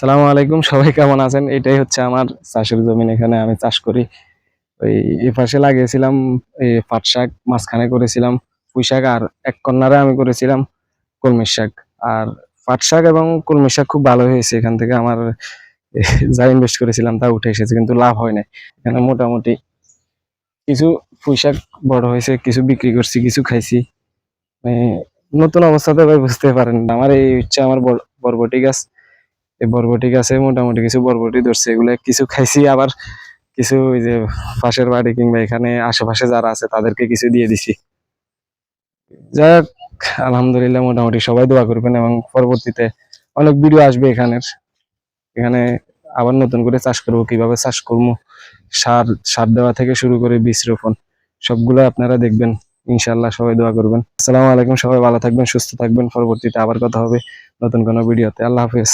সালামু আলাইকুম, সবাই কেমন আছেন? এটাই হচ্ছে আমার চাষের জমিন। এখানে আমি চাষ করি। ওই এপাশে লাগিয়েছিলাম পাট শাক, মাঝখানে করেছিলাম পুঁই শাক, আর এক কর্নারে আমি করেছিলাম কলমি শাক। আর পাট শাক এবং কলমি শাক খুব ভালো হয়েছে। এখান থেকে আমার যা ইনভেস্ট করেছিলাম তা উঠে এসেছে, কিন্তু লাভ হয় নাই। এখানে মোটামুটি কিছু পুঁই শাক বড় হয়েছে, কিছু বিক্রি করছি, কিছু খাইছি। মানে নতুন অবস্থাতে ভাই বুঝতে পারেন না। আমার এই হচ্ছে আমার বরবটি গাছ। এই বরবটি গাছে মোটামুটি কিছু বরবটি ধরছে, এগুলো কিছু খাইছি, আবার কিছু ওই যে পাশের বাড়ি কিংবা এখানে আশেপাশে যারা আছে তাদেরকে কিছু দিয়ে দিছি। যাক, আলহামদুলিল্লাহ, মোটামুটি সবাই দোয়া করবেন এবং পরবর্তীতে অনেক ভিডিও আসবে এখানের। এখানে আবার নতুন করে চাষ করবো, কিভাবে চাষ করবো, সার সার দেওয়া থেকে শুরু করে বীজ রোপণ সবগুলো আপনারা দেখবেন। ইনশাল্লাহ সবাই দোয়া করবেন। আসসালামু আলাইকুম, সবাই ভালো থাকবেন, সুস্থ থাকবেন। পরবর্তীতে আবার কথা হবে নতুন কোনো ভিডিওতে। আল্লাহ হাফেজ।